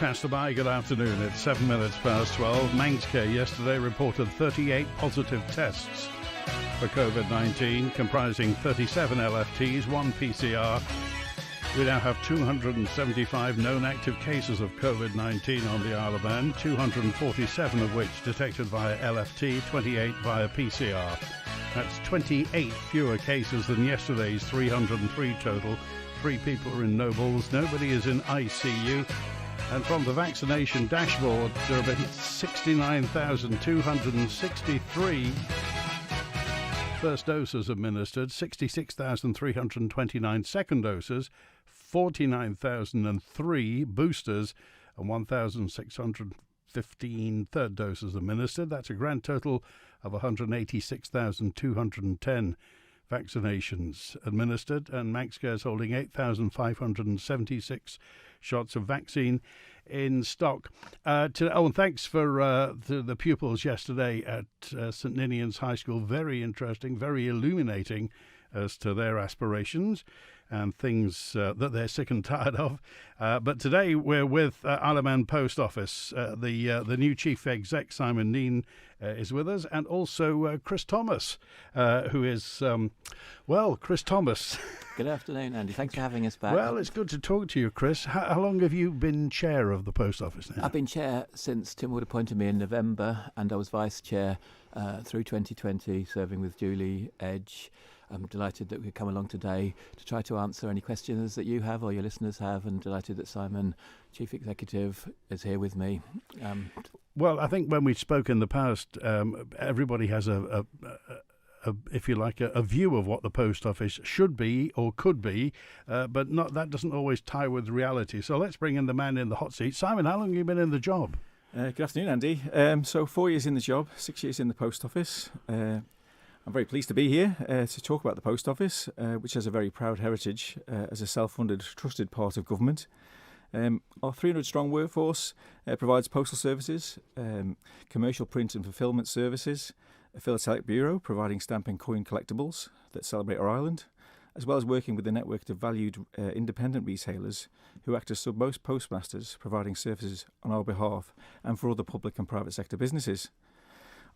Passerby, good afternoon. It's 7 minutes past 12. MHK yesterday reported 38 positive tests for COVID-19, comprising 37 LFTs, 1 PCR. We now have 275 known active cases of COVID-19 on the Isle of Man, 247 of which detected via LFT, 28 via PCR. That's 28 fewer cases than yesterday's 303 total. 3 people are in nobles, nobody is in ICU. And from the vaccination dashboard, there have been 69,263 first doses administered, 66,329 second doses, 49,003 boosters, and 1,615 third doses administered. That's a grand total of 186,210 vaccinations administered, and MHK is holding 8,576 shots of vaccine in stock. And thanks for the pupils yesterday at St Ninian's High School. Very interesting, very illuminating as to their aspirations and things that they're sick and tired of. But today we're with Isle of Man Post Office. The new chief exec, Simon Kneen, is with us, and also Chris Thomas, who is, Chris Thomas. Good afternoon, Andy. Thanks for having us back. Well, it's good to talk to you, Chris. How long have you been chair of the Post Office now? I've been chair since Tim Wood appointed me in November, and I was vice chair through 2020, serving with Julie Edge. I'm delighted that we've come along today to try to answer any questions that you have or your listeners have, and delighted that Simon, Chief Executive, is here with me. Well, I think when we spoke in the past, everybody has a if you like, a view of what the post office should be or could be, but that doesn't always tie with reality. So let's bring in the man in the hot seat. Simon, how long have you been in the job? Good afternoon, Andy. So 4 years in the job, 6 years in the post office. I'm very pleased to be here to talk about the post office, which has a very proud heritage as a self-funded, trusted part of government. Our 300-strong workforce provides postal services, commercial print and fulfilment services, a philatelic bureau providing stamp and coin collectibles that celebrate our island, as well as working with a network of valued independent retailers who act as sub-most postmasters, providing services on our behalf and for other public and private sector businesses.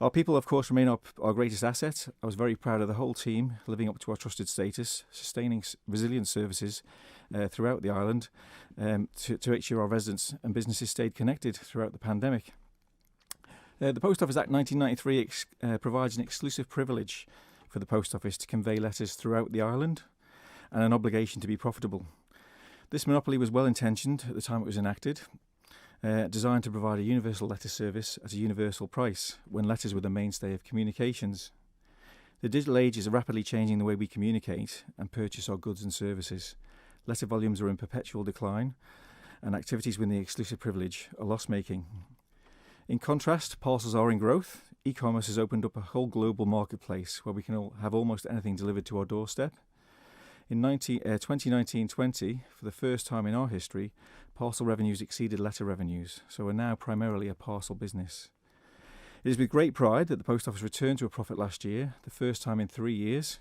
Our people, of course, remain our greatest asset. I was very proud of the whole team living up to our trusted status, sustaining resilient services throughout the island to make sure our residents and businesses stayed connected throughout the pandemic. The Post Office Act 1993 provides an exclusive privilege for the Post Office to convey letters throughout the island and an obligation to be profitable. This monopoly was well intentioned at the time it was enacted, designed to provide a universal letter service at a universal price when letters were the mainstay of communications. The digital age is rapidly changing the way we communicate and purchase our goods and services. Letter volumes are in perpetual decline, and activities with the exclusive privilege are loss-making. In contrast, parcels are in growth. E-commerce has opened up a whole global marketplace where we can all have almost anything delivered to our doorstep. In 2019-20, for the first time in our history, parcel revenues exceeded letter revenues, so we're now primarily a parcel business. It is with great pride that the Post Office returned to a profit last year, the first time in 3 years,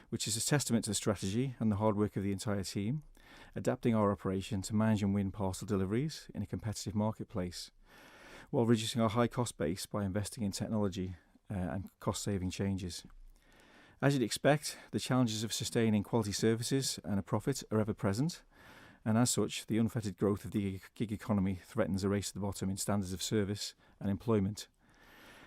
which is a testament to the strategy and the hard work of the entire team, adapting our operation to manage and win parcel deliveries in a competitive marketplace, while reducing our high cost base by investing in technology and cost-saving changes. As you'd expect, the challenges of sustaining quality services and a profit are ever present, and as such, the unfettered growth of the gig economy threatens a race to the bottom in standards of service and employment.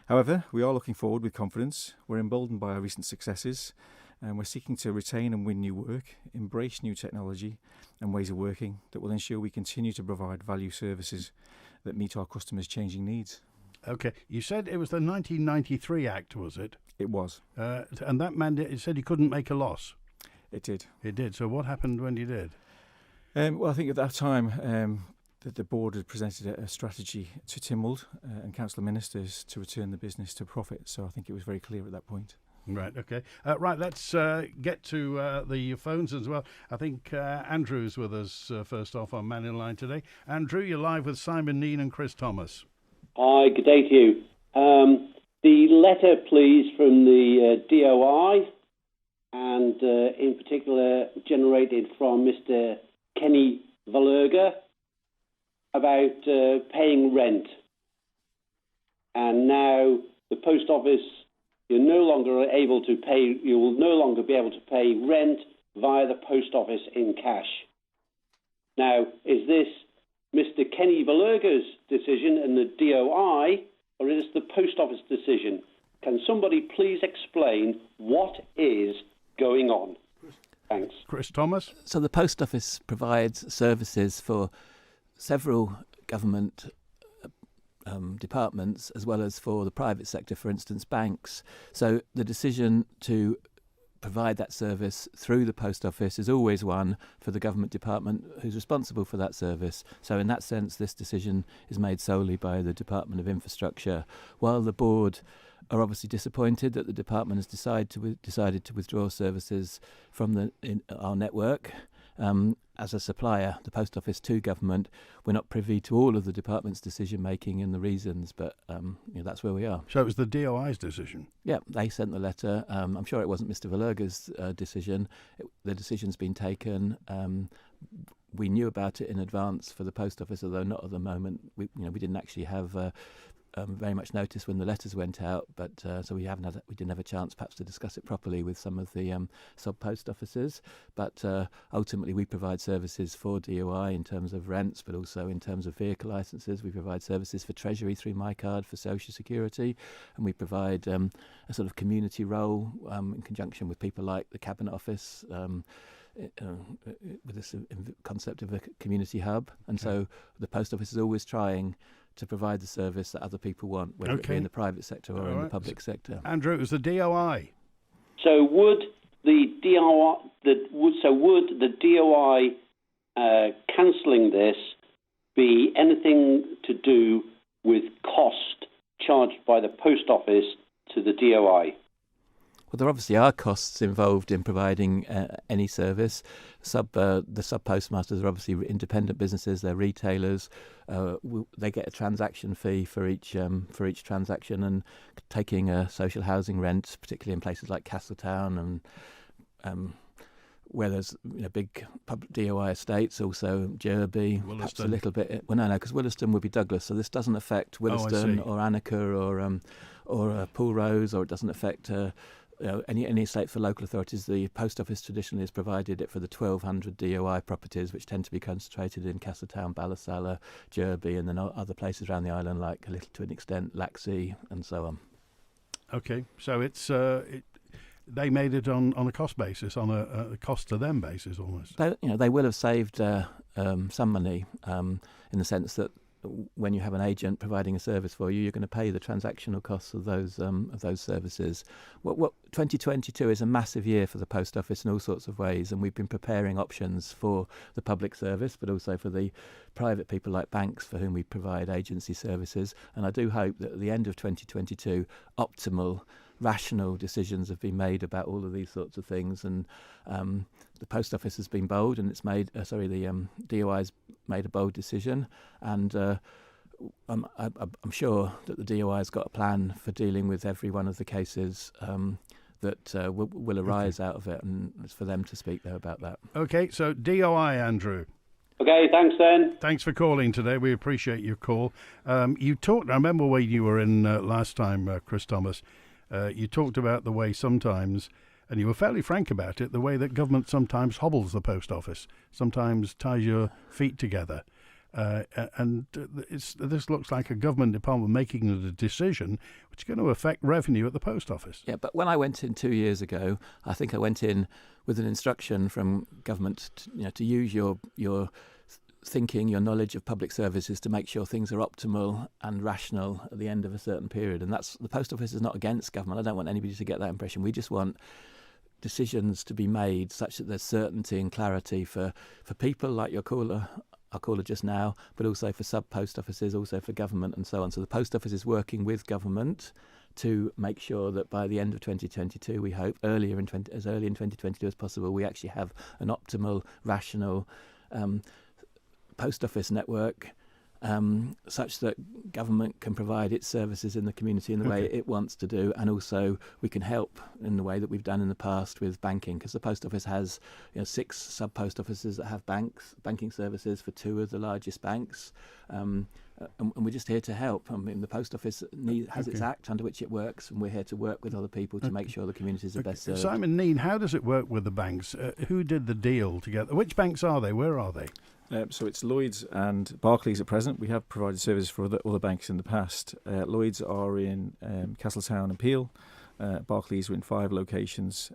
However, we are looking forward with confidence. We're emboldened by our recent successes, and we're seeking to retain and win new work, embrace new technology and ways of working that will ensure we continue to provide value services that meet our customers' changing needs. Okay, you said it was the 1993 Act, was it? It was. And that mandate, it said you couldn't make a loss. It did. It did. So what happened when you did? Well, I think at that time the board had presented a strategy to Tim Wood and council ministers to return the business to profit. So I think it was very clear at that point. Right, okay. Right, let's get to the phones as well. I think Andrew's with us first off on Mannin line today. Andrew, you're live with Simon Kneen and Chris Thomas. Hi, good day to you. The letter, please, from the DOI, and in particular generated from Mr. Kenny Valerga. about paying rent. And now the post office, you will no longer be able to pay rent via the post office in cash. Now, is this Mr. Kenny Valerga's decision and the DOI, or is this the post office decision? Can somebody please explain what is going on? Thanks. Chris Thomas? So the post office provides services for several government departments as well as for the private sector, for instance, banks. So the decision to provide that service through the post office is always one for the government department who's responsible for that service. So in that sense, this decision is made solely by the Department of Infrastructure, while the board are obviously disappointed that the department has decided to withdraw services from our network. As a supplier, the post office to government, we're not privy to all of the department's decision making and the reasons, but that's where we are. So it was the DOI's decision? Yeah, they sent the letter. I'm sure it wasn't Mr. Valerga's decision. The decision's been taken. We knew about it in advance for the post office, although not at the moment. We didn't actually have very much notice when the letters went out, but so we didn't have a chance perhaps to discuss it properly with some of the sub-post offices. But ultimately we provide services for DOI in terms of rents, but also in terms of vehicle licences. We provide services for Treasury through My Card, for Social Security, and we provide a sort of community role in conjunction with people like the Cabinet Office, with this concept of a community hub. And so the post office is always trying to provide the service that other people want, whether it be in the private sector or in the public sector. Andrew, it was the DOI. So would the DOI cancelling this be anything to do with cost charged by the post office to the DOI? Well, there obviously are costs involved in providing any service. The sub-postmasters are obviously independent businesses, they're retailers. They get a transaction fee for each transaction, and taking a social housing rent, particularly in places like Castletown and where there's big public DOI estates, also Derby, perhaps a little bit. Well, no, because Williston would be Douglas, so this doesn't affect Williston or Annika or Poole Rose, or it doesn't affect any estate for local authorities. The post office traditionally has provided it for the 1,200 DOI properties, which tend to be concentrated in Castletown, Ballasalla, Derby, and then other places around the island, like a little to an extent Laxey and so on. Okay, so it's they made it on a cost basis, on a cost to them basis almost. They will have saved some money in the sense that when you have an agent providing a service for you, you're going to pay the transactional costs of those services. What 2022 is a massive year for the post office in all sorts of ways, and we've been preparing options for the public service, but also for the private people like banks for whom we provide agency services. And I do hope that at the end of 2022, optimal, rational decisions have been made about all of these sorts of things, and the post office has been bold, and it's made the DOI's made a bold decision, and I'm sure that the DOI's got a plan for dealing with every one of the cases that will arise out of it, and it's for them to speak there about that. Okay, so DOI, Andrew. Okay, thanks then. Thanks for calling today. We appreciate your call. You talked, I remember when you were in last time, Chris Thomas, you talked about the way sometimes, and you were fairly frank about it, the way that government sometimes hobbles the post office, sometimes ties your feet together. And this looks like a government department making a decision which is going to affect revenue at the post office. Yeah, but when I went in 2 years ago, I think I went in with an instruction from government to use your thinking, your knowledge of public services to make sure things are optimal and rational at the end of a certain period. And that's, the post office is not against government. I don't want anybody to get that impression. We just want decisions to be made such that there's certainty and clarity for people like our caller just now, but also for sub-post offices, also for government and so on. So the post office is working with government to make sure that by the end of 2022, we hope, as early in 2022 as possible, we actually have an optimal, rational post office network, such that government can provide its services in the community in the way it wants to do, and also we can help in the way that we've done in the past with banking, because the post office has 6 sub-post offices that have banking services for 2 of the largest banks. And we're just here to help. I mean, the post office has its act under which it works, and we're here to work with other people to make sure the communities are best served. Simon Kneen, how does it work with the banks? Who did the deal together? Which banks are they? Where are they? So it's Lloyds and Barclays at present. We have provided services for other banks in the past. Lloyds are in Castletown and Peel. Barclays are in 5 locations.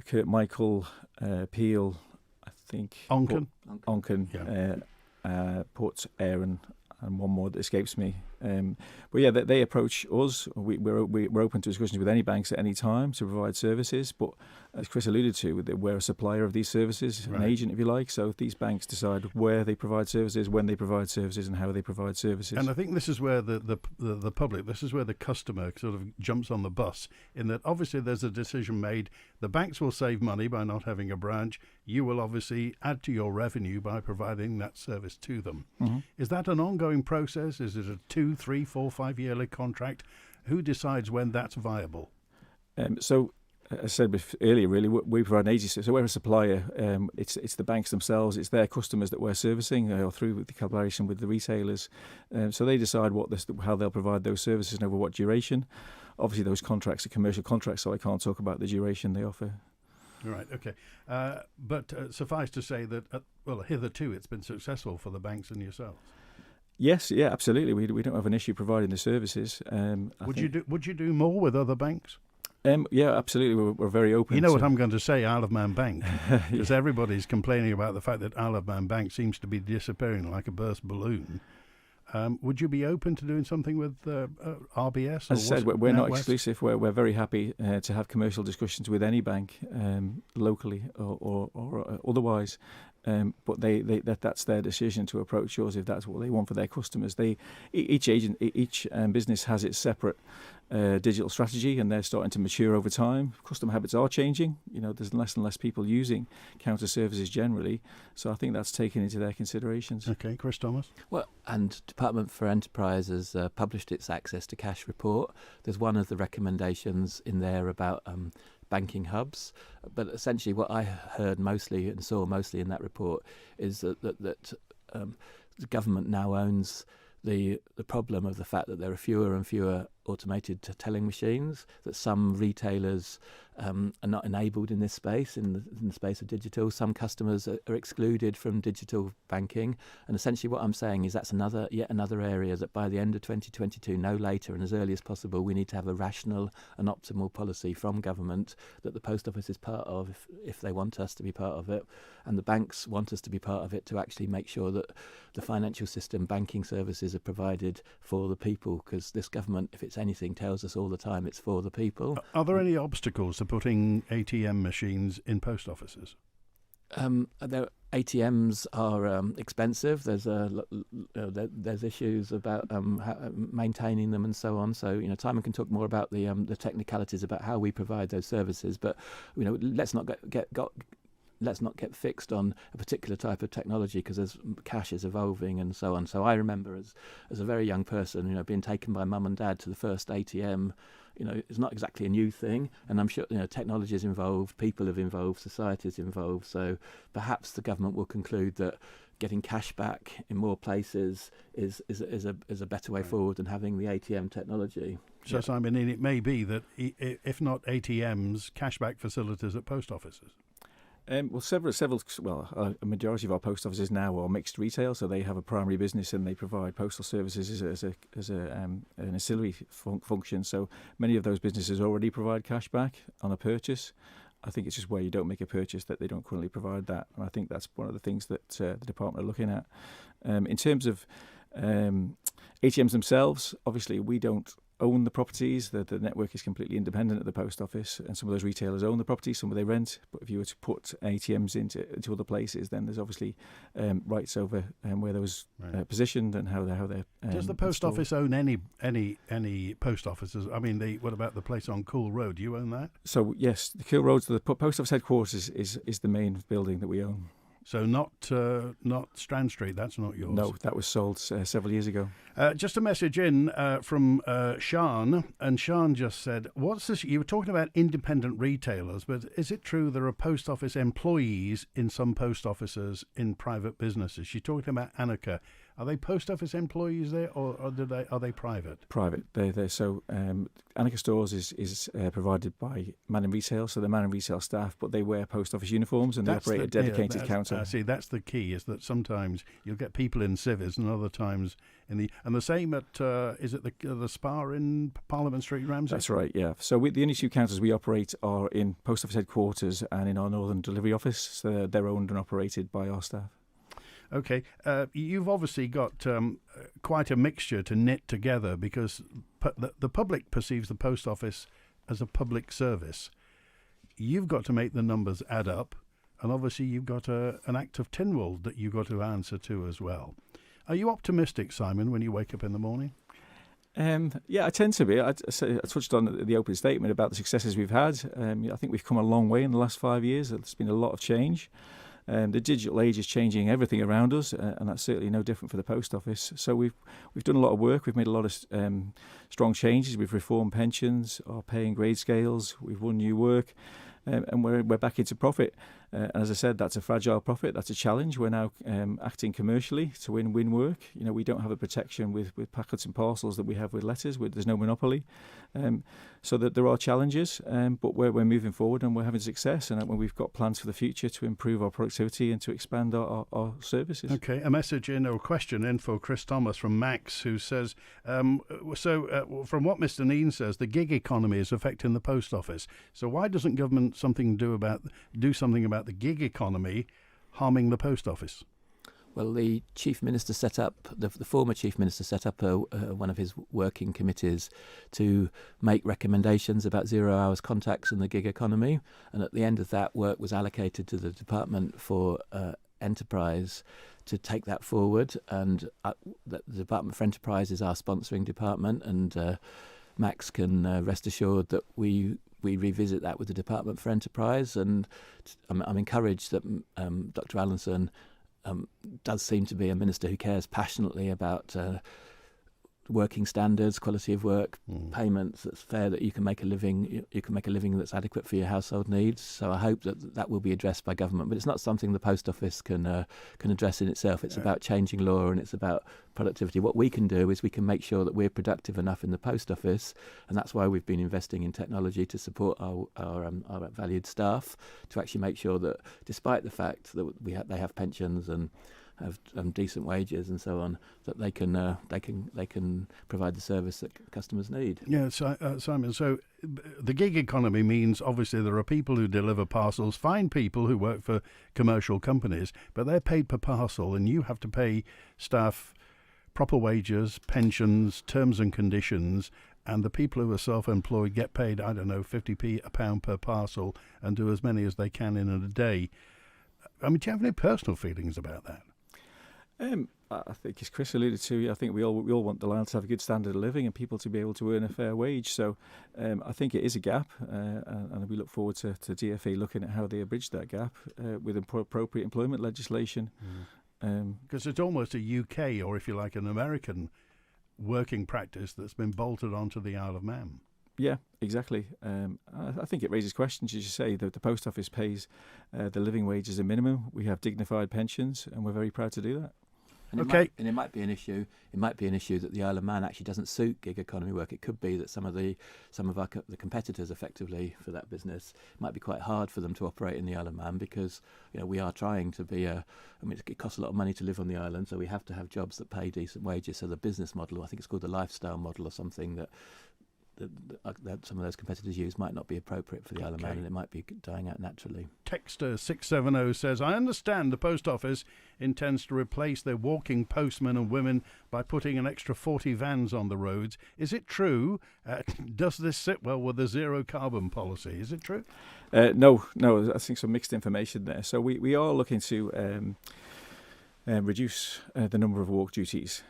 Kurt Michael, Peel, I think. Onken. Port Erin, and one more that escapes me. But yeah, they approach us. We're open to discussions with any banks at any time to provide services. But as Chris alluded to, we're a supplier of these services, an agent, if you like. So if these banks decide where they provide services, when they provide services, and how they provide services. And I think this is where the public, this is where the customer sort of jumps on the bus, in that obviously there's a decision made. The banks will save money by not having a branch. You will obviously add to your revenue by providing that service to them. Mm-hmm. Is that an ongoing process? Is it a 2, 3, 4, 5 yearly contract? Who decides when that's viable? So, as I said earlier, really, we provide an agency. So we're a supplier. It's the banks themselves. It's their customers that we're servicing, or through the collaboration with the retailers. So they decide how they'll provide those services and over what duration. Obviously, those contracts are commercial contracts, so I can't talk about the duration they offer. Right, okay. But suffice to say that, hitherto it's been successful for the banks and yourselves. Yes, yeah, absolutely. We don't have an issue providing the services. Would you do more with other banks? Yeah, absolutely. We're very open. You know what I'm going to say, Isle of Man Bank, because everybody's complaining about the fact that Isle of Man Bank seems to be disappearing like a burst balloon. Would you be open to doing something with RBS? As I said, we're not exclusive. We're very happy to have commercial discussions with any bank, locally or otherwise. But that's their decision to approach us if that's what they want for their customers. Each business has its separate digital strategy, and they're starting to mature over time. Customer habits are changing. There's less and less people using counter services generally. So I think that's taken into their considerations. Okay, Chris Thomas. Well, and Department for Enterprise has published its access to cash report. There's one of the recommendations in there about banking hubs, but essentially what I heard mostly and saw mostly in that report is that the government now owns the problem of the fact that there are fewer and fewer automated telling machines, that some retailers are not enabled in this space, in the space of digital. Some customers are excluded from digital banking, and essentially what I'm saying is that's yet another area that by the end of 2022, no later and as early as possible, we need to have a rational and optimal policy from government that the post office is part of if they want us to be part of it, and the banks want us to be part of it, to actually make sure that the financial system, banking services are provided for the people, because this government, if it's anything, tells us all the time it's for the people. Are there any obstacles to putting ATM machines in post offices? ATMs are expensive. There's issues about maintaining them and so on. So Timon can talk more about the technicalities about how we provide those services. But let's not get fixed on a particular type of technology, because as cash is evolving and so on. So I remember as a very young person, being taken by mum and dad to the first ATM. It's not exactly a new thing, and I'm sure technology is involved, people have involved, society is involved. So perhaps the government will conclude that getting cash back in more places is a better way forward than having the ATM technology. So Simon, it may be that if not ATMs, cashback facilities at post offices. A majority of our post offices now are mixed retail, so they have a primary business and they provide postal services as an ancillary function. So many of those businesses already provide cash back on a purchase. I think it's just where you don't make a purchase that they don't currently provide that, and I think that's one of the things that the department are looking at. In terms of ATMs themselves, obviously we don't own the properties. The network is completely independent of the post office, and some of those retailers own the properties, some of they rent. But if you were to put ATMs into other places, then there's obviously rights over where those positioned and how they're. Does the post office own any post offices? I mean, what about the place on Cool Road? Do you own that? So yes, the Cool Road, the post office headquarters is the main building that we own. So not Strand Street, that's not yours. No, that was sold several years ago. Just a message in from Sean, and Sean just said, "What's this? You were talking about independent retailers, but is it true there are post office employees in some post offices in private businesses?" She's talking about Annika. Are they post office employees there, or are they private? Private. So Annika Stores is provided by Mannin Retail, so they're Mannin Retail staff, but they wear post office uniforms and they operate a dedicated counter. See, that's the key, is that sometimes you'll get people in civvies and other times and the same at is it the Spa in Parliament Street, Ramsey? That's right, yeah. So the only two counters we operate are in post office headquarters and in our Northern Delivery Office. So they're owned and operated by our staff. Okay, you've obviously got quite a mixture to knit together, because the public perceives the post office as a public service. You've got to make the numbers add up, and obviously you've got an act of Tynwald that you've got to answer to as well. Are you optimistic, Simon, when you wake up in the morning? Yeah, I tend to be. I touched on the opening statement about the successes we've had. I think we've come a long way in the last 5 years. There's been a lot of change. The digital age is changing everything around us, and that's certainly no different for the post office. So we've done a lot of work. We've made a lot of strong changes. We've reformed pensions, our pay and grade scales. We've won new work, and we're back into profit. And as I said, that's a fragile profit. That's a challenge. We're now acting commercially to win work. We don't have a protection with packets and parcels that we have with letters. There's no monopoly. So that there are challenges, but we're moving forward and we're having success. And we've got plans for the future to improve our productivity and to expand our services. Okay, a message in or a question in for Chris Thomas from Max, who says, from what Mr. Kneen says, the gig economy is affecting the post office. So why doesn't government do something about the gig economy harming the post office? Well, the Chief Minister set up, the former Chief Minister set up one of his working committees to make recommendations about 0 hours contacts and the gig economy. And at the end of that, work was allocated to the Department for Enterprise to take that forward. And the Department for Enterprise is our sponsoring department, and Max can rest assured that we revisit that with the Department for Enterprise. And I'm encouraged that Dr. Allinson does seem to be a minister who cares passionately about working standards, quality of work, payments that's fair, that you can make a living. You can make a living that's adequate for your household needs. So I hope that will be addressed by government. But it's not something the post office can address in itself. It's about changing law, and it's about productivity. What we can do is we can make sure that we're productive enough in the post office, and that's why we've been investing in technology to support our valued staff, to actually make sure that, despite the fact that they have pensions and have decent wages and so on, that they can provide the service that customers need. Yeah, Simon. So the gig economy means obviously there are people who deliver parcels, fine people who work for commercial companies, but they're paid per parcel, and you have to pay staff proper wages, pensions, terms and conditions. And the people who are self-employed get paid, 50p a pound per parcel, and do as many as they can in a day. I mean, do you have any personal feelings about that? I think, as Chris alluded to, I think we all want the land to have a good standard of living and people to be able to earn a fair wage. So I think it is a gap, and we look forward to DFE looking at how they bridge that gap with appropriate employment legislation. Because it's almost a UK, or if you like, an American working practice that's been bolted onto the Isle of Man. Yeah, exactly. I think it raises questions, as you say, that the post office pays the living wage as a minimum. We have dignified pensions, and we're very proud to do that. And it might be an issue. It might be an issue that the Isle of Man actually doesn't suit gig economy work. It could be that some of the competitors, effectively, for that business, it might be quite hard for them to operate in the Isle of Man, because we are trying to be it costs a lot of money to live on the island, so we have to have jobs that pay decent wages. So the business model, I think it's called the lifestyle model or something, that some of those competitors use might not be appropriate for the Isle of Man, and it might be dying out naturally. Texter 670 says, I understand the post office intends to replace their walking postmen and women by putting an extra 40 vans on the roads. Is it true? Does this sit well with the zero carbon policy? Is it true? No, I think some mixed information there. So we are looking to reduce the number of walk duties.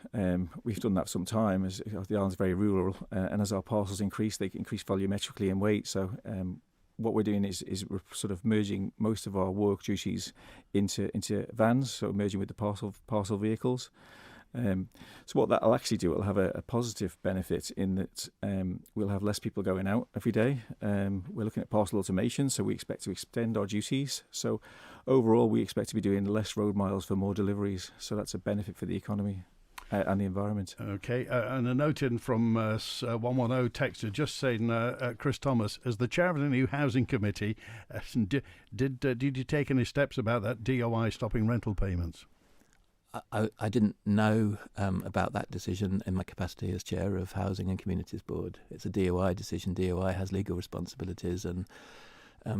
We've done that some time, as the island's very rural, and as our parcels increase, they increase volumetrically in weight. So what we're doing is we're sort of merging most of our work duties into vans, so merging with the parcel vehicles. So what that'll actually do, it'll have a positive benefit in that we'll have less people going out every day. We're looking at parcel automation, so we expect to extend our duties. So overall, we expect to be doing less road miles for more deliveries. So that's a benefit for the economy and the environment. Okay, and a note in from 110 texter just saying, Chris Thomas, as the chair of the new housing committee, did you take any steps about that DOI stopping rental payments? I didn't know about that decision in my capacity as chair of Housing and Communities Board. It's a DOI decision. DOI has legal responsibilities and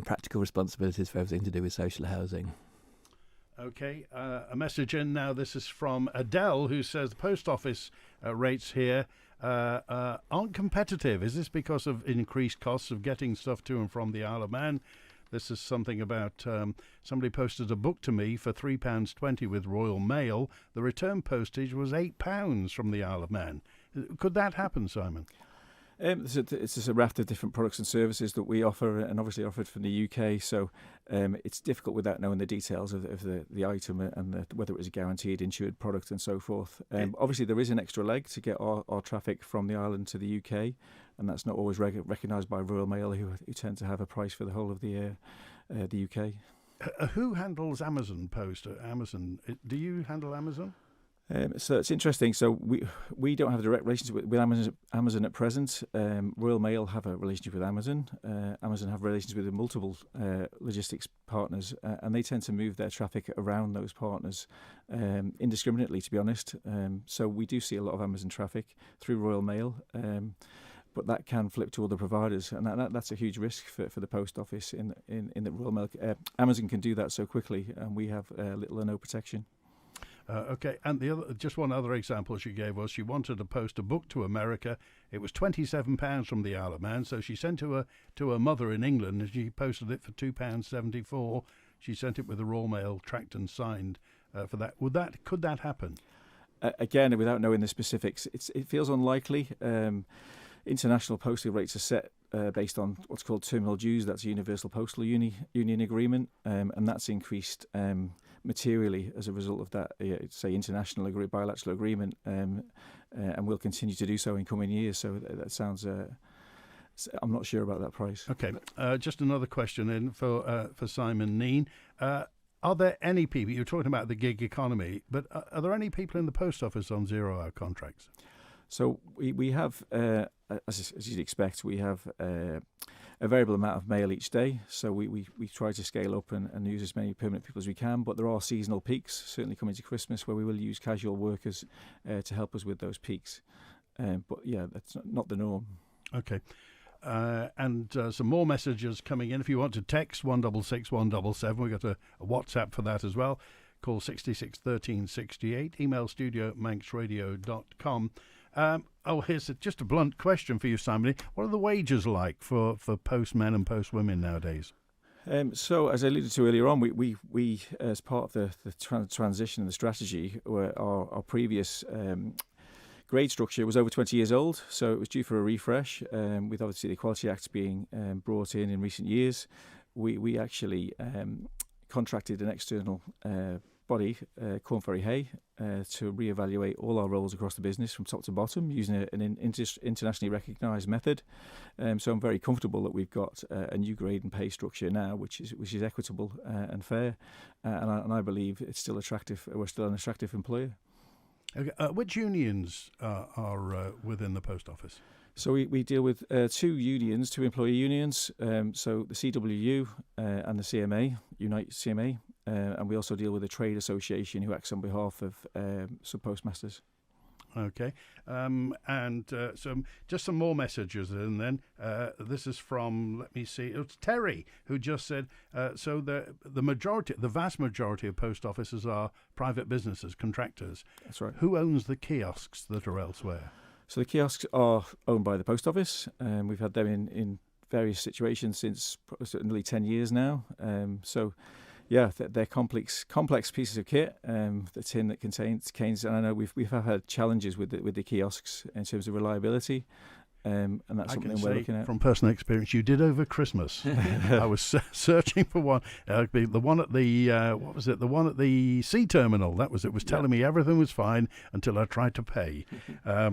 practical responsibilities for everything to do with social housing. Okay, a message in now. This is from Adele, who says the post office rates here aren't competitive. Is this because of increased costs of getting stuff to and from the Isle of Man? This is something about somebody posted a book to me for £3.20 with Royal Mail. The return postage was £8 from the Isle of Man. Could that happen, Simon? It's just a raft of different products and services that we offer, and obviously offered from the UK. So it's difficult without knowing the details of the item and whether it was a guaranteed insured product and so forth. Obviously, there is an extra leg to get our traffic from the island to the UK, and that's not always recognised by Royal Mail, who tend to have a price for the whole of the UK. Who handles Amazon Post? Amazon? Do you handle Amazon? So it's interesting. So we don't have a direct relationship with Amazon at present. Royal Mail have a relationship with Amazon. Amazon have relations with multiple logistics partners, and they tend to move their traffic around those partners indiscriminately, to be honest. So we do see a lot of Amazon traffic through Royal Mail, but that can flip to other providers, and that's a huge risk for the post office in the Royal Mail. Amazon can do that so quickly, and we have little or no protection. Okay, and just one other example she gave us. She wanted to post a book to America. It was £27 from the Isle of Man, so she sent to her mother in England, and she posted it for £2.74. She sent it with a Royal Mail tracked and signed for that. Could that happen? Again, without knowing the specifics, it feels unlikely. International postal rates are set based on what's called terminal dues. That's a Universal Postal Union agreement, and that's increased materially as a result of that, say, international bilateral agreement, and will continue to do so in coming years. So that sounds. I'm not sure about that price. Okay, just another question in for Simon Kneen. Are there any people? You're talking about the gig economy, but are there any people in the post office on 0-hour contracts? So we have, as you'd expect, we have a variable amount of mail each day. So we try to scale up and use as many permanent people as we can. But there are seasonal peaks, certainly coming to Christmas, where we will use casual workers to help us with those peaks. But yeah, that's not the norm. Okay. And some more messages coming in. If you want to text 166 177, we've got a WhatsApp for that as well. Call 66 13 68. Email studio@manxradio.com. Here's just a blunt question for you, Simon. What are the wages like for postmen and postwomen nowadays? So, as I alluded to earlier on, we as part of the transition and the strategy, our previous grade structure was over 20 years old, so it was due for a refresh. With obviously the Equality Act being brought in recent years, we actually contracted an external body, Corn Ferry Hay, to reevaluate all our roles across the business from top to bottom using an internationally recognised method. So I'm very comfortable that we've got a new grade and pay structure now, which is equitable and fair, and I believe it's still attractive. We're still an attractive employer. Okay. Which unions are within the post office? So we deal with two employee unions, so the CWU and the CMA, Unite CMA, and we also deal with a trade association who acts on behalf of sub-postmasters. Okay, and just some more messages, and then this is from, let me see, it's Terry, who just said, so the vast majority of post offices are private businesses, contractors. That's right. Who owns the kiosks that are elsewhere? So the kiosks are owned by the post office, and we've had them in various situations since nearly 10 years now. So yeah, they're complex pieces of kit. The tin that contains, and I know we've had challenges with the kiosks in terms of reliability. and that's something we're looking at. From personal experience, you did over Christmas. I was searching for one. The one at the what was it? The one at the sea terminal. That was it. Was telling me everything was fine until I tried to pay. I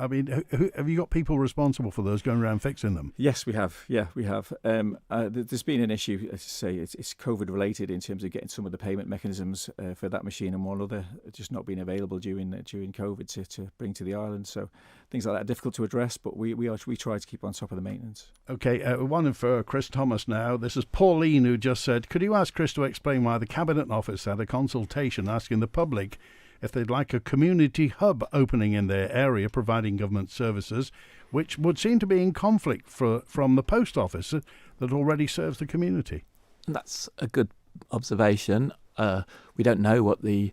mean, have you got people responsible for those going around fixing them? Yes, we have. Yeah, we have. There's been an issue. As I say, it's COVID related in terms of getting some of the payment mechanisms for that machine and one other just not being available during COVID to bring to the island. So things like that are difficult to address, but we try to keep on top of the maintenance. Okay, one for Chris Thomas now. This is Pauline who just said, could you ask Chris to explain why the Cabinet Office had a consultation asking the public if they'd like a community hub opening in their area providing government services, which would seem to be in conflict from the post office that already serves the community? That's a good observation. We don't know what the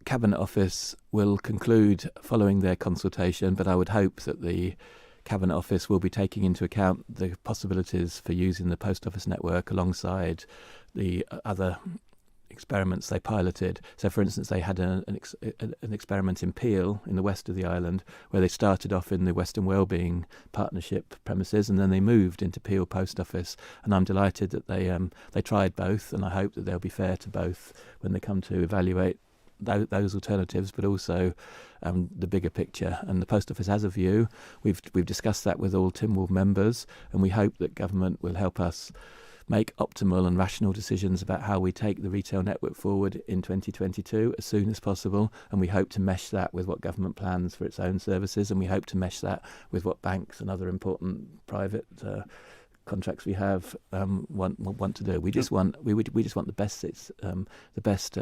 Cabinet Office will conclude following their consultation, but I would hope that the Cabinet Office will be taking into account the possibilities for using the post office network alongside the other experiments they piloted. So, for instance, they had an experiment in Peel in the west of the island, where they started off in the Western Wellbeing Partnership premises, and then they moved into Peel Post Office. And I'm delighted that they tried both, and I hope that they'll be fair to both when they come to evaluate those alternatives, but also the bigger picture. And the post office has a view. We've discussed that with all Tynwald members, and we hope that government will help us make optimal and rational decisions about how we take the retail network forward in 2022 as soon as possible. And we hope to mesh that with what government plans for its own services, and we hope to mesh that with what banks and other important private contracts we have want to do. We just want the best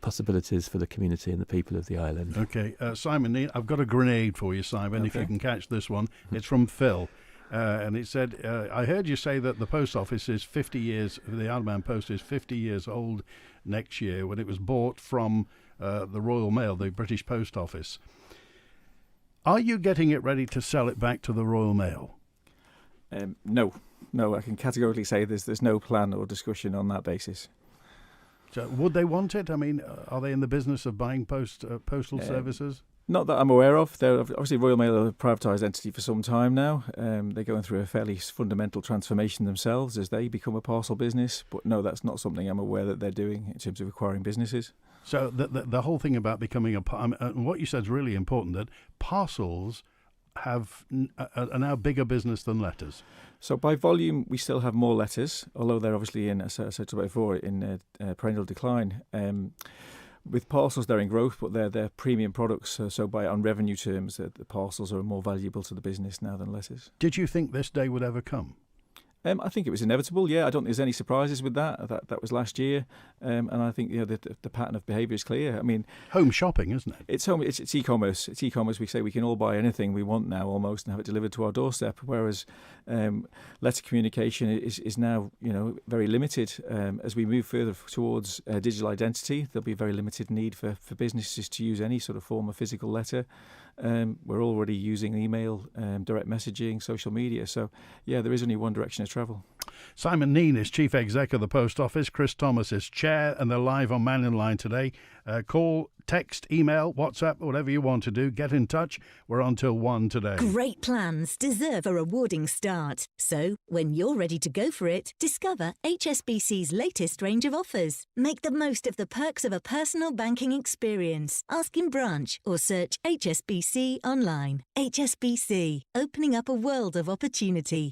possibilities for the community and the people of the island. Okay, Simon, Kneen, I've got a grenade for you, Simon. If you can catch this one, it's from Phil. And it said, I heard you say that the post office is 50 years, the Isle of Man Post is 50 years old next year when it was bought from the Royal Mail, the British Post Office. Are you getting it ready to sell it back to the Royal Mail? No, I can categorically say there's no plan or discussion on that basis. So would they want it? I mean, are they in the business of buying postal services? Not that I'm aware of. They're obviously Royal Mail are a privatised entity for some time now. They're going through a fairly fundamental transformation themselves as they become a parcel business. But no, that's not something I'm aware that they're doing in terms of acquiring businesses. So the whole thing about becoming what you said is really important, that parcels are now bigger business than letters. So by volume, we still have more letters, although they're obviously as I said before, in perennial decline. With parcels, they're in growth, but they're premium products. So on revenue terms, the parcels are more valuable to the business now than letters. Did you think this day would ever come? I think it was inevitable. Yeah, I don't think there's any surprises with that. That was last year, and I think the pattern of behaviour is clear. I mean, home shopping, isn't it? It's e-commerce. It's e-commerce. We say we can all buy anything we want now, almost, and have it delivered to our doorstep. Whereas letter communication is now very limited. As we move further towards digital identity, there'll be very limited need for businesses to use any sort of form of physical letter. We're already using email, direct messaging, social media. So, yeah, there is only one direction of travel. Simon Kneen is Chief Exec of the Post Office. Chris Thomas is Chair, and they're live on Mannin Line today. Call, text, email, WhatsApp, whatever you want to do. Get in touch. We're on till 1 today. Great plans deserve a rewarding start. So, when you're ready to go for it, discover HSBC's latest range of offers. Make the most of the perks of a personal banking experience. Ask in branch or search HSBC online. HSBC, opening up a world of opportunity.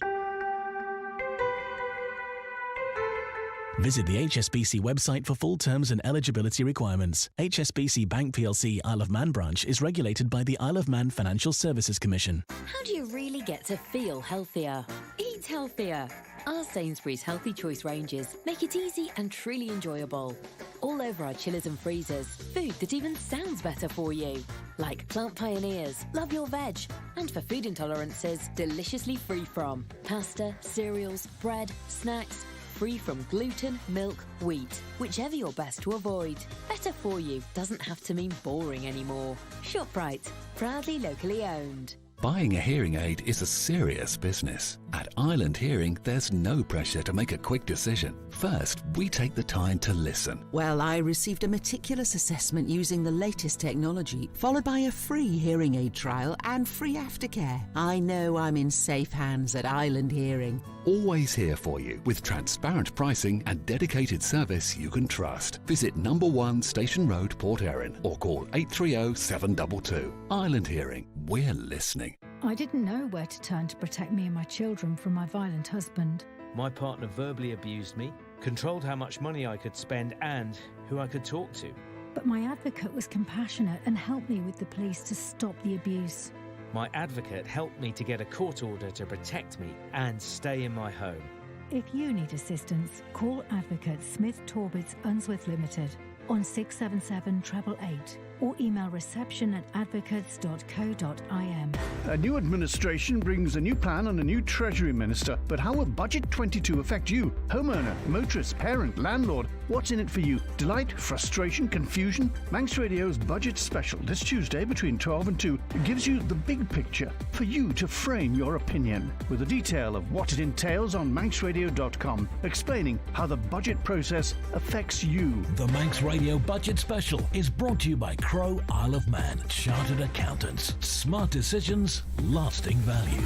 Visit the HSBC website for full terms and eligibility requirements. HSBC Bank plc Isle of Man branch is regulated by the Isle of Man Financial Services Commission. How do you really get to feel healthier? Eat healthier. Our Sainsbury's Healthy Choice ranges make it easy and truly enjoyable. All over our chillers and freezers, food that even sounds better for you. Like Plant Pioneers, Love Your Veg. And for food intolerances, deliciously free from pasta, cereals, bread, snacks, free from gluten, milk, wheat, whichever you're best to avoid. Better for you doesn't have to mean boring anymore. ShopRite, proudly locally owned. Buying a hearing aid is a serious business. At Island Hearing, there's no pressure to make a quick decision. First, we take the time to listen. Well, I received a meticulous assessment using the latest technology, followed by a free hearing aid trial and free aftercare. I know I'm in safe hands at Island Hearing. Always here for you with transparent pricing and dedicated service you can trust. Visit number 1 Station Road, Port Erin, or call 830 722. Island Hearing, we're listening. I didn't know where to turn to protect me and my children from my violent husband. My partner verbally abused me, controlled how much money I could spend and who I could talk to. But my advocate was compassionate and helped me with the police to stop the abuse. My advocate helped me to get a court order to protect me and stay in my home. If you need assistance, call Advocate Smith Torbitts Unsworth Limited on 677 888 or email reception@advocates.co.im. A new administration brings a new plan and a new Treasury Minister. But how will Budget 22 affect you? Homeowner, motorist, parent, landlord. What's in it for you? Delight, frustration, confusion? Manx Radio's Budget Special this Tuesday between 12 and 2 gives you the big picture for you to frame your opinion with a detail of what it entails on manxradio.com, explaining how the budget process affects you. The Manx Radio Budget Special is brought to you by Crow Isle of Man Chartered Accountants. Smart decisions, lasting value.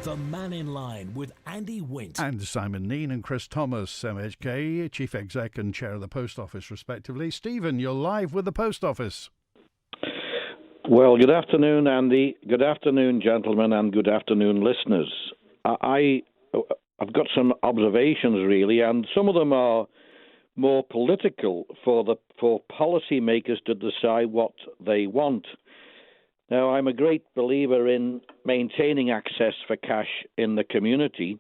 The Mannin Line with Andy Wint. And Simon Kneen and Chris Thomas, MHK, Chief Exec and Chair of the Post Office, respectively. Stephen, you're live with the Post Office. Well, good afternoon, Andy. Good afternoon, gentlemen, and good afternoon, listeners. I've got some observations, really, and some of them are more political for policymakers to decide what they want. Now, I'm a great believer in maintaining access for cash in the community,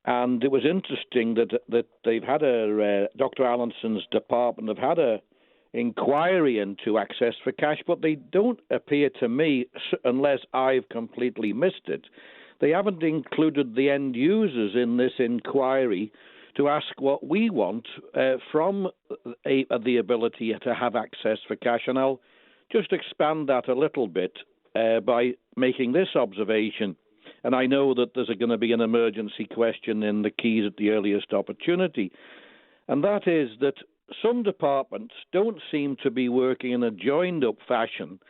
and it was interesting that they've had Dr. Allinson's department have had a inquiry into access for cash, but they don't appear to me, unless I've completely missed it, they haven't included the end users in this inquiry to ask what we want from the ability to have access for cash. And I'll just expand that a little bit by making this observation. And I know that there's going to be an emergency question in the keys at the earliest opportunity. And that is that some departments don't seem to be working in a joined-up fashion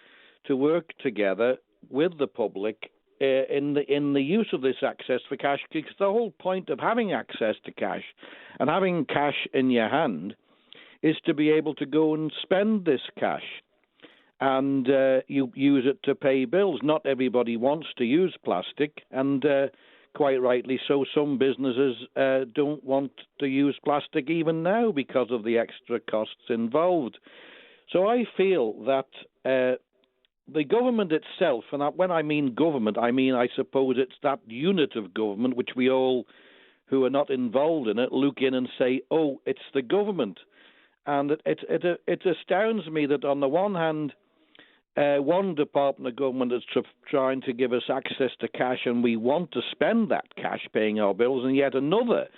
to work together with the public in the use of this access for cash, because the whole point of having access to cash and having cash in your hand is to be able to go and spend this cash, and you use it to pay bills. Not everybody wants to use plastic, and quite rightly so, some businesses don't want to use plastic even now because of the extra costs involved. So I feel that the government itself, and when I mean government, I suppose it's that unit of government which we all who are not involved in it look in and say, oh, it's the government. And it astounds me that on the one hand, one department of government is trying to give us access to cash and we want to spend that cash paying our bills, and yet another,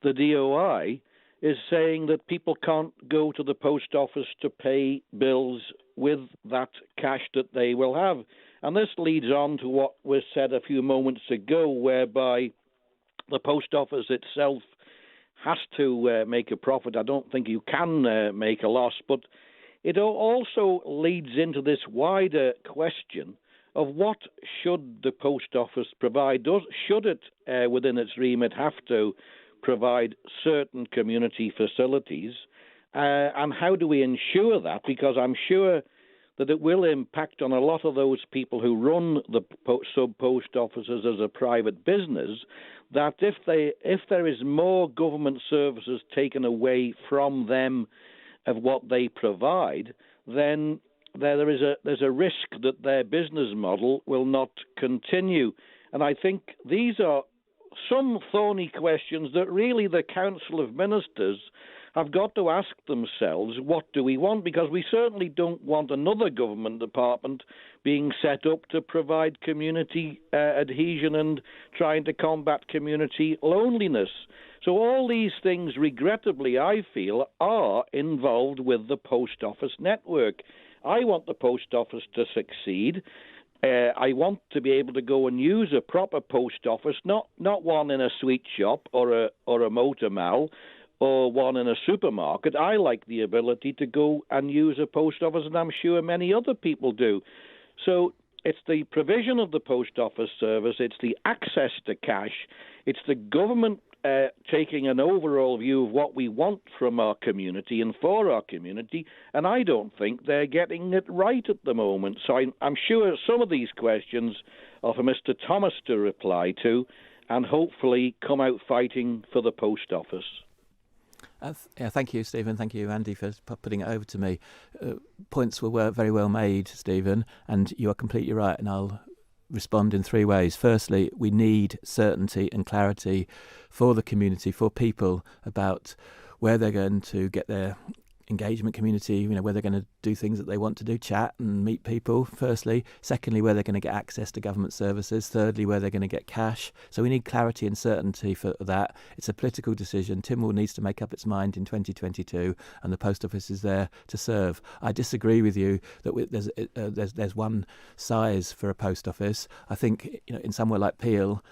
the DOI, is saying that people can't go to the post office to pay bills with that cash that they will have. And this leads on to what was said a few moments ago, whereby the post office itself has to make a profit. I don't think you can make a loss, but it also leads into this wider question of what should the post office provide. Should it, within its remit, have to provide certain community facilities, and how do we ensure that? Because I'm sure that it will impact on a lot of those people who run the sub-post offices as a private business, that if there is more government services taken away from them of what they provide, then there's a risk that their business model will not continue. And I think these are some thorny questions that really the Council of Ministers have got to ask themselves, what do we want? Because we certainly don't want another government department being set up to provide community adhesion and trying to combat community loneliness. So all these things, regrettably, I feel, are involved with the post office network. I want the post office to succeed. I want to be able to go and use a proper post office, not one in a sweet shop or a motor mall or one in a supermarket. I like the ability to go and use a post office, and I'm sure many other people do. So it's the provision of the post office service, it's the access to cash, it's the government taking an overall view of what we want from our community and for our community, and I don't think they're getting it right at the moment. So I'm sure some of these questions are for Mr. Thomas to reply to and hopefully come out fighting for the post office. Thank you, Stephen. Thank you, Andy, for putting it over to me. Points were very well made, Stephen, and you are completely right, and I'll respond in three ways. Firstly, we need certainty and clarity for the community, for people, about where they're going to get their engagement community, where they're going to do things that they want to do, chat and meet people, firstly. Secondly, where they're going to get access to government services. Thirdly, where they're going to get cash. So we need clarity and certainty for that. It's a political decision. Tynwald needs to make up its mind in 2022, and the post office is there to serve. I disagree with you that there's one size for a post office. I think in somewhere like Peel,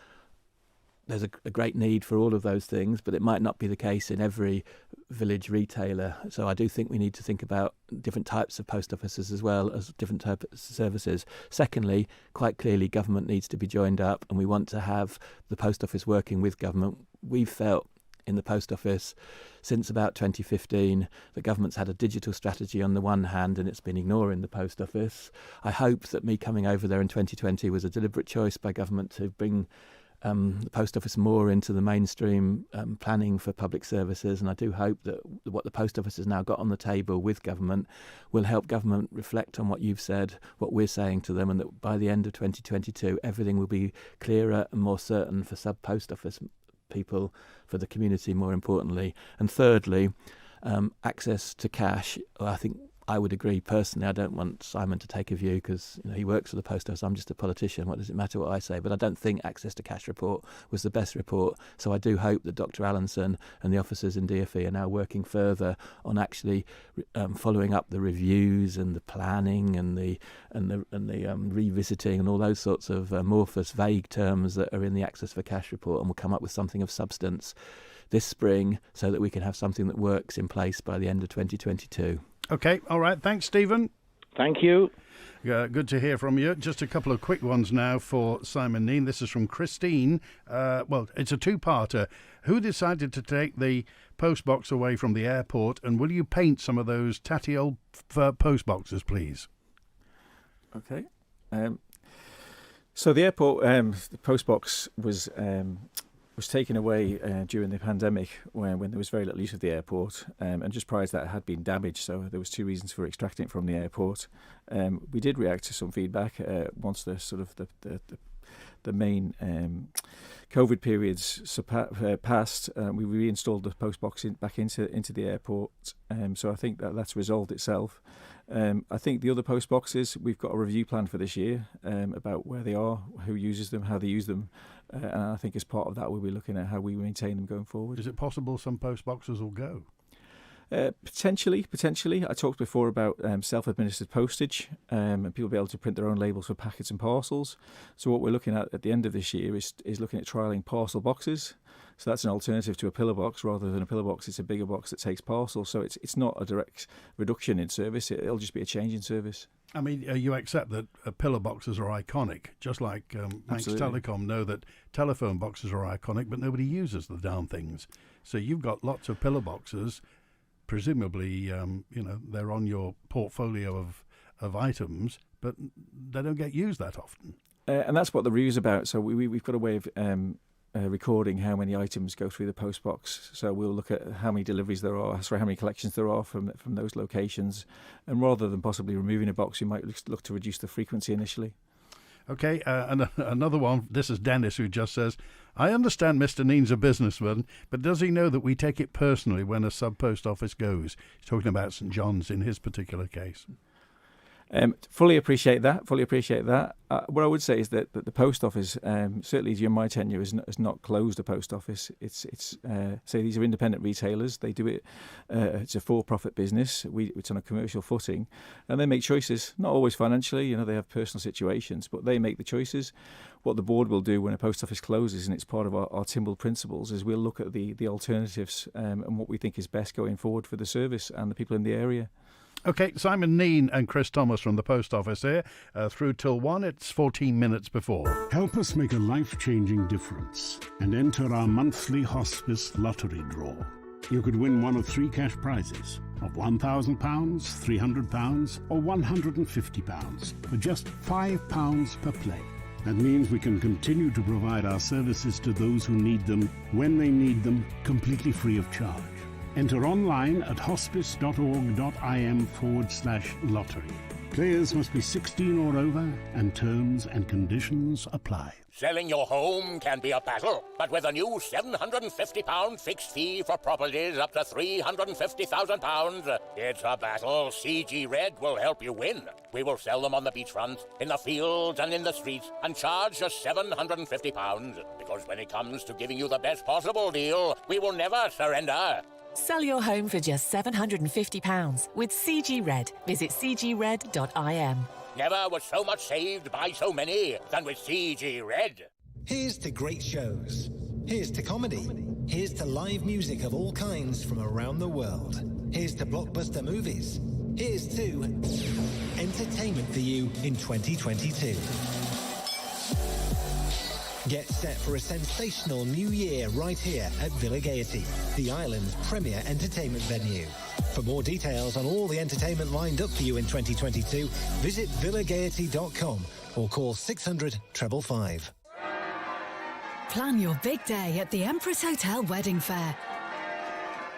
there's a great need for all of those things, but it might not be the case in every village retailer. So I do think we need to think about different types of post offices as well as different types of services. Secondly, quite clearly, government needs to be joined up, and we want to have the post office working with government. We've felt in the post office since about 2015 the government's had a digital strategy on the one hand, and it's been ignoring the post office. I hope that me coming over there in 2020 was a deliberate choice by government to bring the post office more into the mainstream planning for public services, and I do hope that what the post office has now got on the table with government will help government reflect on what you've said, what we're saying to them, and that by the end of 2022 everything will be clearer and more certain for sub-post office people, for the community more importantly. And thirdly, access to cash. I think I would agree personally. I don't want Simon to take a view because he works for the post office. I'm just a politician. What does it matter what I say? But I don't think access to cash report was the best report. So I do hope that Dr. Allinson and the officers in DfE are now working further on actually following up the reviews and the planning and the revisiting and all those sorts of amorphous, vague terms that are in the access for cash report, and will come up with something of substance this spring so that we can have something that works in place by the end of 2022. Okay, all right. Thanks, Stephen. Thank you. Good to hear from you. Just a couple of quick ones now for Simon Kneen. This is from Christine. Well, it's a two-parter. Who decided to take the post box away from the airport, and will you paint some of those tatty old post boxes, please? Okay. So the airport, the post box was taken away during the pandemic when there was very little use of the airport, and just prior to that it had been damaged, so there was two reasons for extracting it from the airport. We did react to some feedback once the sort of the main COVID periods passed. We reinstalled the post box back into the airport, so I think that's resolved itself. I think the other post boxes, we've got a review plan for this year about where they are, who uses them, how they use them, and I think as part of that we'll be looking at how we maintain them going forward. Is it possible some post boxes will go? Potentially. I talked before about self-administered postage, and people will be able to print their own labels for packets and parcels. So what we're looking at the end of this year is looking at trialling parcel boxes. So that's an alternative to a pillar box. Rather than a pillar box, it's a bigger box that takes parcels. So it's not a direct reduction in service. It'll just be a change in service. I mean, you accept that pillar boxes are iconic, just like Manx Telecom know that telephone boxes are iconic, but nobody uses the darn things. So you've got lots of pillar boxes. Presumably, they're on your portfolio of items, but they don't get used that often. And that's what the review's about. So we've got a way of recording how many items go through the post box. So we'll look at how many deliveries there are, how many collections there are from those locations. And rather than possibly removing a box, we might look to reduce the frequency initially. Okay, and another one. This is Dennis, who just says, I understand Mr. Kneen's a businessman, but does he know that we take it personally when a sub-post office goes? He's talking about St. John's in his particular case. Fully appreciate that. What I would say is that the post office, certainly during my tenure, has not closed a post office. It's say these are independent retailers. They do it. It's a for-profit business. It's on a commercial footing, and they make choices. Not always financially. They have personal situations, but they make the choices. What the board will do when a post office closes, and it's part of our Timble principles, is we'll look at the alternatives and what we think is best going forward for the service and the people in the area. OK, Simon Kneen and Chris Thomas from the post office here, through till 1. It's 14 minutes before. Help us make a life-changing difference and enter our monthly Hospice lottery draw. You could win one of 3 cash prizes of £1,000, £300 or £150 for just £5 per play. That means we can continue to provide our services to those who need them, when they need them, completely free of charge. Enter online at hospice.org.im/lottery. Players must be 16 or over, and terms and conditions apply. Selling your home can be a battle, but with a new £750 fixed fee for properties up to £350,000, it's a battle CG Red will help you win. We will sell them on the beachfront, in the fields and in the streets, and charge just £750, because when it comes to giving you the best possible deal, we will never surrender. Sell your home for just £750 with CG Red. Visit cgred.im. Never was so much saved by so many than with CG Red. Here's to great shows. Here's to comedy. Here's to live music of all kinds from around the world. Here's to blockbuster movies. Here's to entertainment for you in 2022. Get set for a sensational new year right here at Villa Gaiety, the island's premier entertainment venue. For more details on all the entertainment lined up for you in 2022, visit villagaiety.com or call 600 555. Plan your big day at the Empress Hotel Wedding Fair.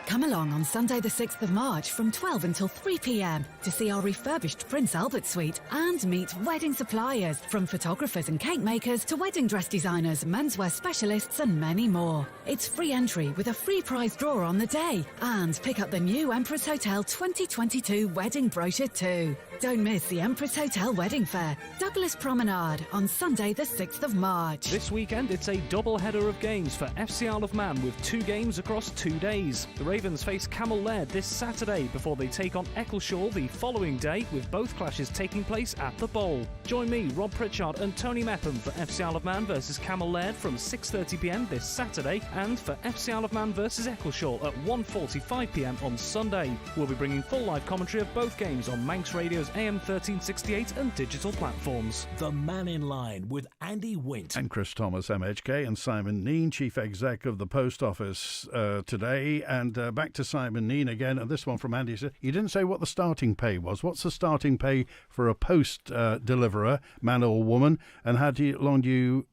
Come along on Sunday the 6th of March from 12 until 3 p.m. to see our refurbished Prince Albert Suite and meet wedding suppliers, from photographers and cake makers to wedding dress designers, menswear specialists and many more. It's free entry with a free prize draw on the day, and pick up the new Empress Hotel 2022 wedding brochure too. Don't miss the Empress Hotel Wedding Fair, Douglas Promenade, on Sunday the 6th of March. This weekend it's a double header of games for FC Isle of Man with 2 games across 2 days. The Ravens face Camel Laird this Saturday before they take on Eccleshall the following day, with both clashes taking place at the Bowl. Join me, Rob Pritchard and Tony Mepham for FC Isle of Man versus Camel Laird from 6:30pm this Saturday, and for FC Isle of Man versus Eccleshall at 1:45pm on Sunday. We'll be bringing full live commentary of both games on Manx Radio's AM 1368 and digital platforms. The Mannin Line with Andy Wint and Chris Thomas, MHK, and Simon Kneen, Chief Exec of the Post Office today. And back to Simon Kneen again, and this one from Andy. You didn't say what the starting pay was. What's the starting pay for a post deliverer, man or woman, and how long do you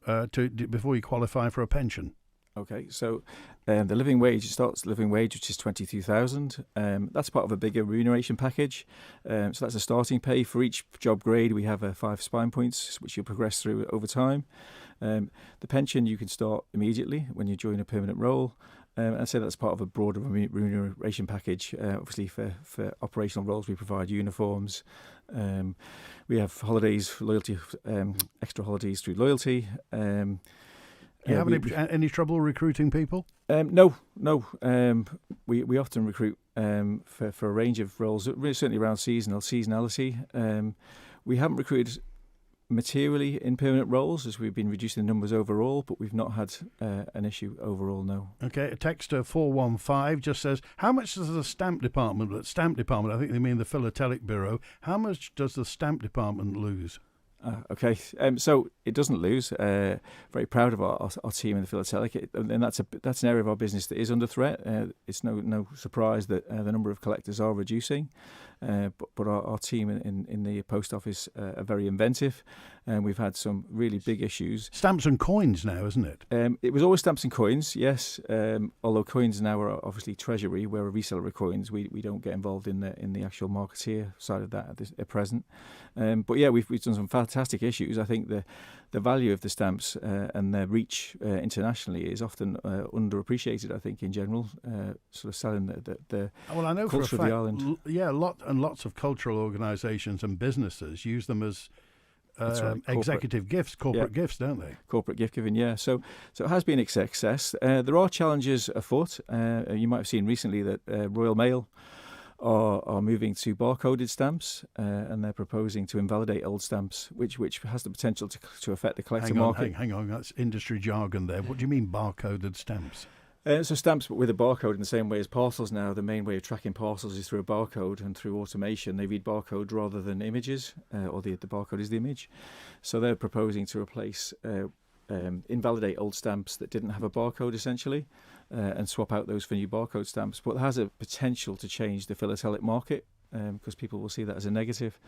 before you qualify for a pension? Okay, so the living wage starts living wage, which is 22,000. That's part of a bigger remuneration package. So that's a starting pay. For each job grade, we have 5 spine points, which you progress through over time. The pension you can start immediately when you join a permanent role. I'd say that's part of a broader remuneration package. Obviously, for operational roles, we provide uniforms. We have holidays, loyalty, extra holidays through loyalty. Do you have any trouble recruiting people? No. We often recruit for a range of roles, certainly around seasonality. We haven't recruited materially in permanent roles, as we've been reducing the numbers overall, but we've not had an issue overall, no. Okay, a texter 415 just says, how much does the stamp department, I think they mean the Philatelic Bureau, how much does the stamp department lose? Okay, so it doesn't lose. Very proud of our team in the Philatelic, and that's an area of our business that is under threat. It's no surprise that the number of collectors are reducing, but our team in the post office are very inventive, and we've had some really big issues. Stamps and coins now, isn't it? It was always stamps and coins, yes. Although coins now are obviously treasury, we're a reseller of coins. We don't get involved in the actual marketeer side of that at present. But yeah, we've done some fantastic issues. I think the value of the stamps and their reach internationally is often underappreciated, I think, in general, sort of selling the well, I know culture for a fact, of the island. Yeah, and lots of cultural organisations and businesses use them as executive gifts, corporate gifts, don't they? Corporate gift giving, yeah. So it has been a success. There are challenges afoot. You might have seen recently that Royal Mail are moving to barcoded stamps, and they're proposing to invalidate old stamps, which has the potential to affect the collector market. Hang on, that's industry jargon there. What do you mean barcoded stamps? So stamps with a barcode in the same way as parcels now. The main way of tracking parcels is through a barcode, and through automation they read barcode rather than images, or the barcode is the image. So they're proposing to replace, invalidate old stamps that didn't have a barcode essentially, and swap out those for new barcode stamps. But it has a potential to change the philatelic market, because people will see that as a negative.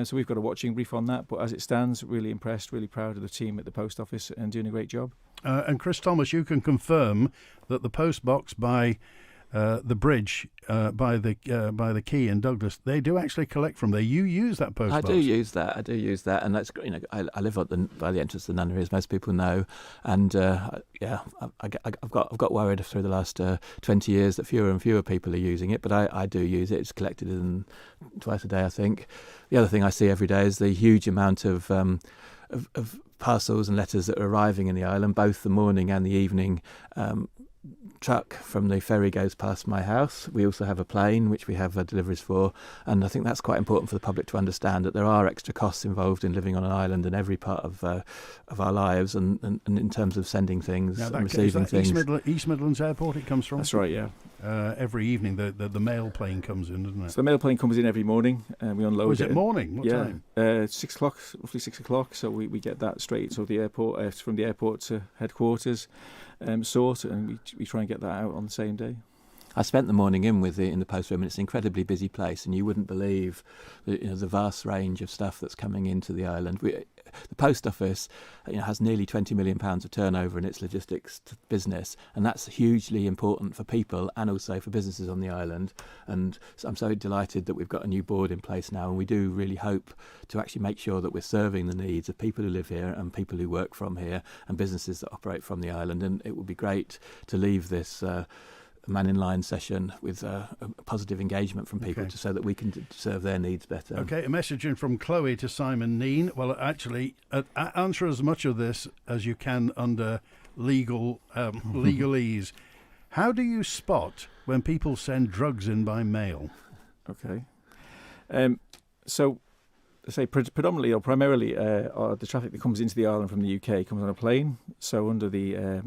So we've got a watching brief on that. But as it stands, really impressed, really proud of the team at the Post Office and doing a great job. And Chris Thomas, you can confirm that the post box by the bridge, by the quay in Douglas, they do actually collect from there. You use that post box? I do use that, and that's, you know, I live by the entrance to the nunnery, as most people know, and I've got worried through the last 20 years that fewer and fewer people are using it, but I do use it. It's collected in twice a day, I think. The other thing I see every day is the huge amount of parcels and letters that are arriving in the island, both the morning and the evening. Truck from the ferry goes past my house. We also have a plane which we have deliveries for, and I think that's quite important for the public to understand, that there are extra costs involved in living on an island in every part of our lives, and in terms of sending things and receiving things. East Midlands Airport it comes from? That's right, yeah. Every evening the mail plane comes in, doesn't it? So the mail plane comes in every morning, and we unload it. Was it morning? What time? 6 o'clock, roughly 6 o'clock. So we get that straight to the airport, from the airport to headquarters. Sort, and we try and get that out on the same day. I spent the morning in the post room, and it's an incredibly busy place, and you wouldn't believe the vast range of stuff that's coming into the island. The post office, has nearly £20 million of turnover in its logistics business, and that's hugely important for people and also for businesses on the island. And I'm so delighted that we've got a new board in place now, and we do really hope to actually make sure that we're serving the needs of people who live here and people who work from here and businesses that operate from the island. And it would be great to leave this Mannin line session with a positive engagement from people, so that we can serve their needs better. Okay, a message in from Chloe to Simon Kneen. Well, actually, answer as much of this as you can under legalese. How do you spot when people send drugs in by mail? Okay. So, say predominantly or primarily, the traffic that comes into the island from the UK comes on a plane. So under the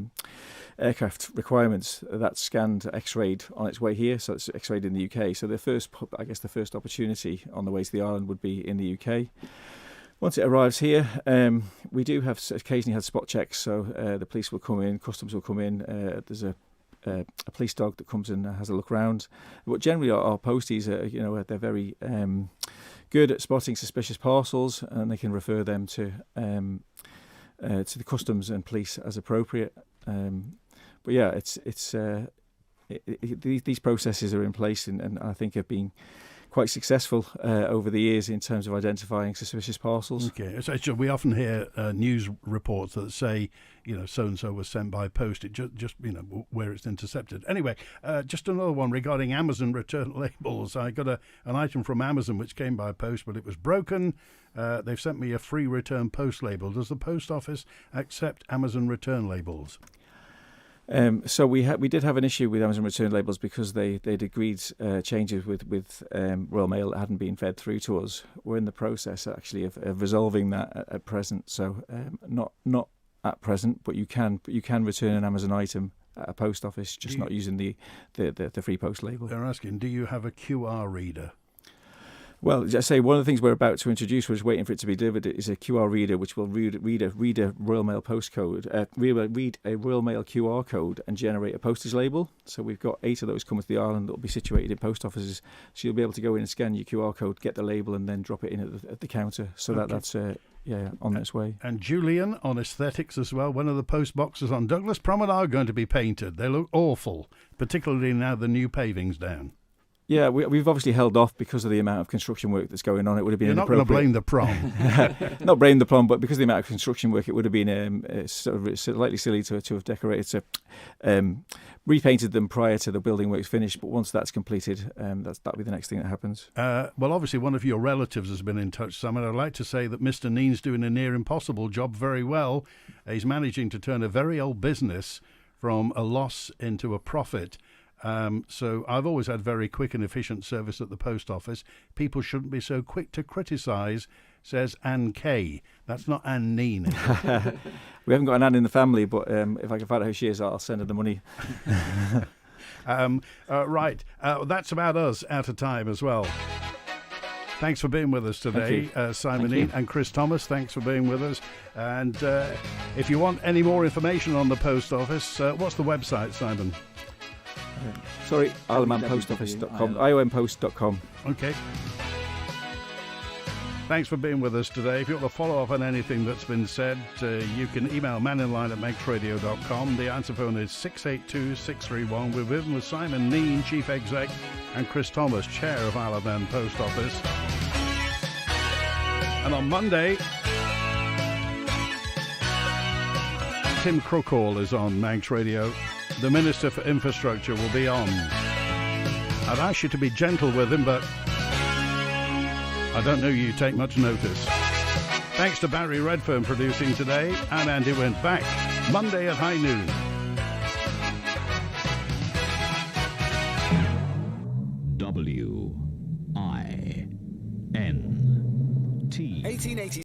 aircraft requirements, that's scanned, X-rayed on its way here. So it's X-rayed in the UK. So the first opportunity on the way to the island would be in the UK. Once it arrives here, we do have occasionally had spot checks. So the police will come in, customs will come in. There's a police dog that comes in and has a look around. But generally, our posties are, they're very good at spotting suspicious parcels, and they can refer them to the customs and police as appropriate. But yeah, these processes are in place, and I think have been quite successful over the years in terms of identifying suspicious parcels. Okay, so we often hear news reports that say, so and so was sent by post. It just where it's intercepted. Anyway, just another one regarding Amazon return labels. I got an item from Amazon which came by post, but it was broken. They've sent me a free return post label. Does the post office accept Amazon return labels? So we did have an issue with Amazon return labels because they'd agreed changes with Royal Mail that hadn't been fed through to us. We're in the process actually of resolving that at present. So not at present, but you can return an Amazon item at a post office, just not using the free post label. They're asking, do you have a QR reader? Well, I say one of the things we're about to introduce, we're just waiting for it to be delivered, is a QR reader which will read a Royal Mail postcode, read a Royal Mail QR code and generate a postage label. So we've got 8 of those coming to the island that will be situated in post offices. So you'll be able to go in and scan your QR code, get the label, and then drop it in at the counter. So that's on its way. And Julian on aesthetics as well. One of the post boxes on Douglas Promenade are going to be painted. They look awful, particularly now the new paving's down. Yeah, we've obviously held off because of the amount of construction work that's going on. It would have been You're not going to blame the prom. Not blame the prom, but because of the amount of construction work, it would have been sort of slightly silly to have decorated, repainted them prior to the building works finished. But once that's completed, that'll be the next thing that happens. Well, obviously, one of your relatives has been in touch, Simon. I'd like to say that Mr. Kneen's doing a near impossible job very well. He's managing to turn a very old business from a loss into a profit. So I've always had very quick and efficient service at the post office. People shouldn't be so quick to criticise, says Anne Kay. That's not Anne Kneen. We haven't got an Anne in the family, but if I can find out who she is, I'll send her the money. Right. That's about us out of time as well. Thanks for being with us today, Simon Kneen and Chris Thomas. Thanks for being with us. And if you want any more information on the post office, what's the website, Simon? Sorry, IOMPostoffice.com, IOMpost.com. Okay. Thanks for being with us today. If you want to follow up on anything that's been said, you can email manninline@manxradio.com. The answer phone is 682-631. We're with Simon Kneen, Chief Exec, and Chris Thomas, Chair of Isle of Man Post Office. And on Monday, Tim Crookall is on Manx Radio. The Minister for Infrastructure will be on. I'd ask you to be gentle with him, but I don't know you take much notice. Thanks to Barry Redfern producing today. I'm Andy Went back Monday at high noon. WINT 1880.